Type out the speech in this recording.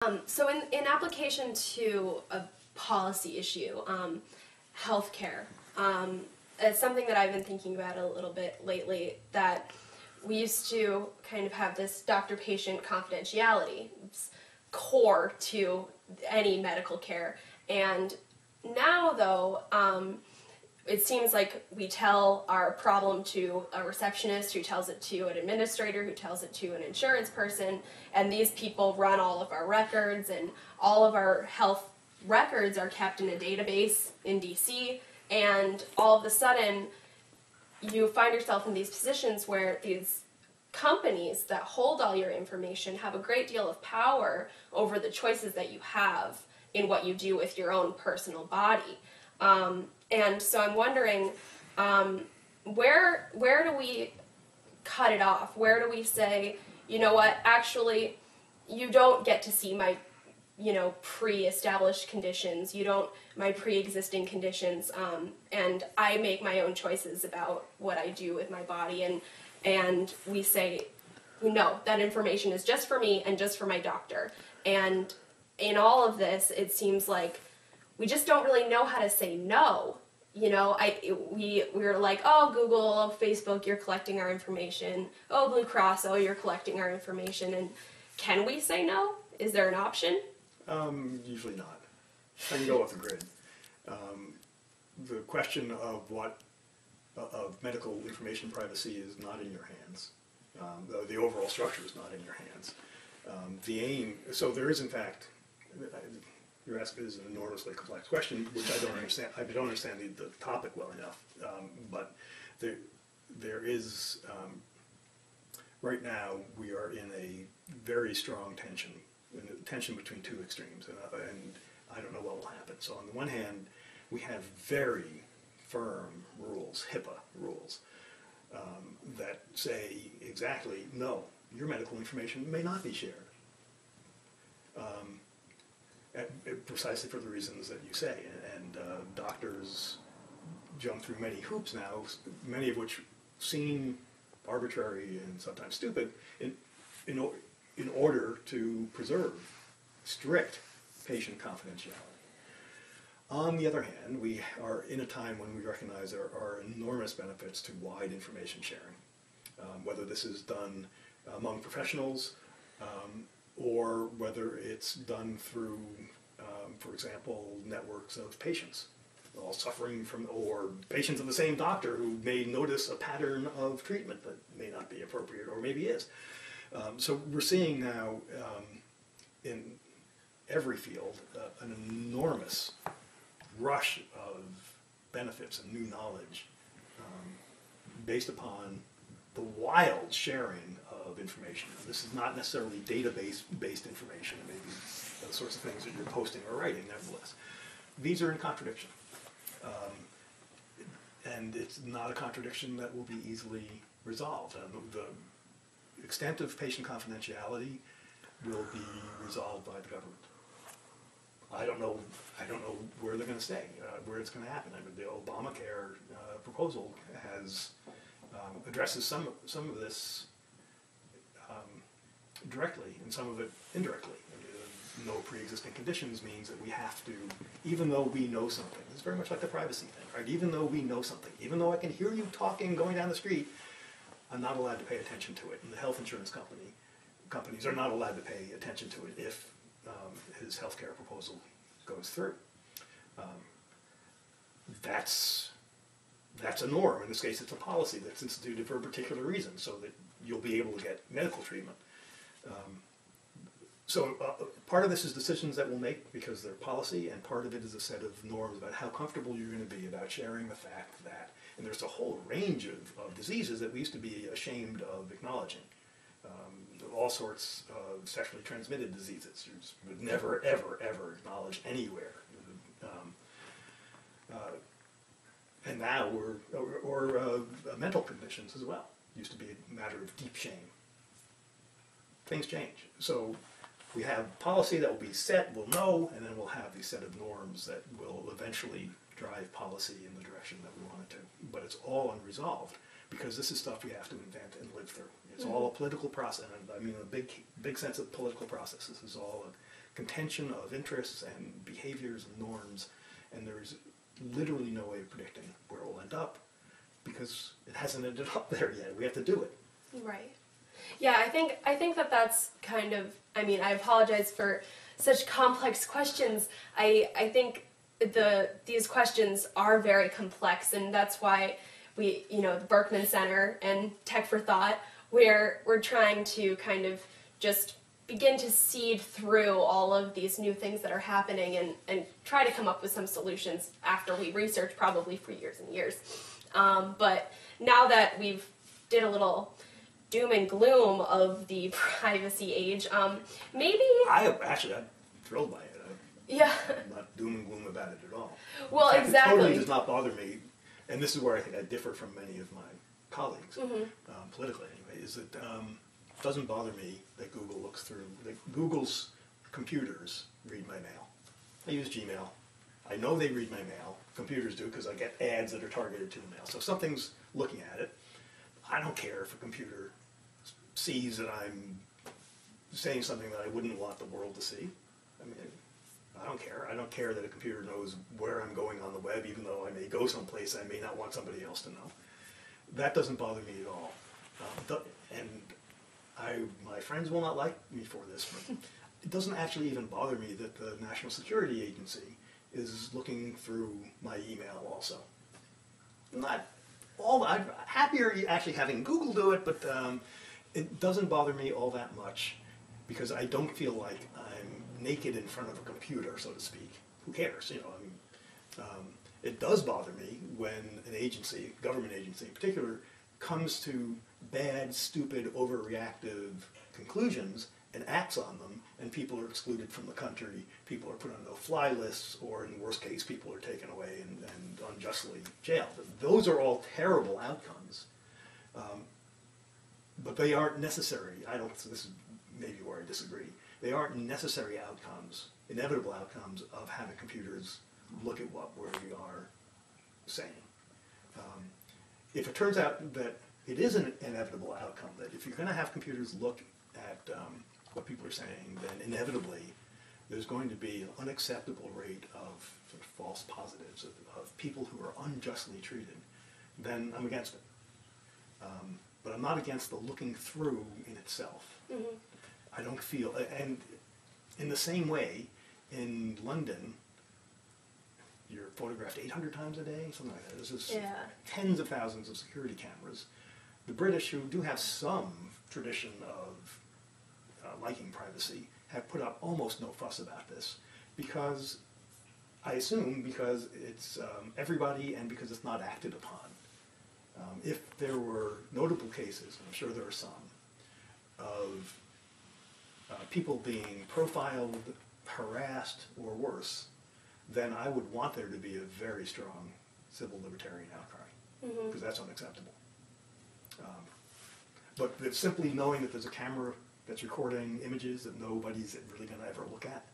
So in application to a policy issue, healthcare, it's something that I've been thinking about a little bit lately, that we used to kind of have this doctor-patient confidentiality. It's core to any medical care. And now, though, it seems like we tell our problem to a receptionist, who tells it to an administrator, who tells it to an insurance person, and these people run all of our records, and all of our health records are kept in a database in DC, and all of a sudden you find yourself in these positions where these companies that hold all your information have a great deal of power over the choices that you have in what you do with your own personal body. And so I'm wondering, where do we cut it off? Where do we say, you know what, actually, you don't get to see my, pre-established conditions, my pre-existing conditions, and I make my own choices about what I do with my body, and we say, no, that information is just for me and just for my doctor. And in all of this, it seems like we just don't really know how to say no. We're like, oh, Google, oh, Facebook, you're collecting our information. Oh, Blue Cross, oh, you're collecting our information. And can we say no? Is there an option? Usually not. I can go off the grid. The question of medical information privacy is not in your hands. The overall structure is not in your hands. The aim, so there is in fact, you're asking is an enormously complex question, which I don't understand. I don't understand the topic well enough. But there is, right now, we are in a very strong tension between two extremes, and I don't know what will happen. So on the one hand, we have very firm rules, HIPAA rules, that say exactly, no, your medical information may not be shared. Precisely for the reasons that you say, and doctors jump through many hoops now, many of which seem arbitrary and sometimes stupid, in order to preserve strict patient confidentiality. On the other hand, we are in a time when we recognize there are enormous benefits to wide information sharing, whether this is done among professionals, or whether it's done through, for example, networks of patients, all suffering from, or patients of the same doctor who may notice a pattern of treatment that may not be appropriate, or maybe is. So we're seeing now, in every field, an enormous rush of benefits and new knowledge based upon the wild sharing of information. This is not necessarily database-based information, maybe those sorts of things that you're posting or writing, nevertheless. These are in contradiction. And it's not a contradiction that will be easily resolved. The extent of patient confidentiality will be resolved by the government. I don't know where they're going to stay, where it's going to happen. I mean, the Obamacare proposal addresses some of this directly and some of it indirectly. No pre-existing conditions means that we have to, even though we know something, it's very much like the privacy thing, right? Even though we know something, even though I can hear you talking going down the street, I'm not allowed to pay attention to it. And the health insurance companies are not allowed to pay attention to it if his healthcare proposal goes through. That's a norm. In this case, it's a policy that's instituted for a particular reason, so that you'll be able to get medical treatment. So part of this is decisions that we'll make because they're policy, and part of it is a set of norms about how comfortable you're going to be about sharing the fact that, and there's a whole range of diseases that we used to be ashamed of acknowledging. All sorts of sexually transmitted diseases you would never, ever, ever acknowledge anywhere. And now or mental conditions as well. Used to be a matter of deep shame. Things change. So we have policy that will be set, we'll know, and then we'll have these set of norms that will eventually drive policy in the direction that we want it to. But it's all unresolved because this is stuff we have to invent and live through. It's all a political process, and I mean a big sense of political process. This is all a contention of interests and behaviors and norms, and there's literally no way of predicting where it will end up because it hasn't ended up there yet. We have to do it. Right. Yeah, I think that that's kind of, I mean, I apologize for such complex questions. I think these questions are very complex, and that's why we, the Berkman Center and Tech4thought, we're trying to kind of just begin to seed through all of these new things that are happening and try to come up with some solutions after we research probably for years and years. But now that we've did a little doom and gloom of the privacy age, maybe... I'm thrilled by it. Yeah. I'm not doom and gloom about it at all. Well, In fact, exactly. It totally does not bother me, and this is where I think I differ from many of my colleagues, politically anyway, is that it doesn't bother me that Google looks through, that Google's computers read my mail. I use Gmail. I know they read my mail. Computers do because I get ads that are targeted to the mail. So if something's looking at it, I don't care if a computer sees that I'm saying something that I wouldn't want the world to see. I mean, I don't care. I don't care that a computer knows where I'm going on the web, even though I may go someplace I may not want somebody else to know. That doesn't bother me at all. My friends will not like me for this, but it doesn't actually even bother me that the National Security Agency is looking through my email also. I'm happier actually having Google do it, but it doesn't bother me all that much because I don't feel like I'm naked in front of a computer, so to speak. Who cares? It does bother me when an agency, government agency in particular, comes to bad, stupid, overreactive conclusions and acts on them, and people are excluded from the country, people are put on no-fly lists, or in the worst case, people are taken away and unjustly jailed. Those are all terrible outcomes, but they aren't necessary. This is maybe where I disagree. They aren't necessary outcomes, inevitable outcomes of having computers look at what we are saying. If it turns out that it is an inevitable outcome, that if you're going to have computers look at what people are saying, then inevitably there's going to be an unacceptable rate of sort of false positives, of people who are unjustly treated, then I'm against it. But I'm not against the looking through in itself. Mm-hmm. I don't feel, and in the same way, in London, you're photographed 800 times a day, something like that. There's just tens of thousands of security cameras. The British, who do have some tradition of liking privacy, have put up almost no fuss about this because, I assume, because it's everybody and because it's not acted upon. If there were notable cases, and I'm sure there are some, of people being profiled, harassed, or worse, then I would want there to be a very strong civil libertarian outcry, because that's unacceptable. But it's simply knowing that there's a camera that's recording images that nobody's really going to ever look at,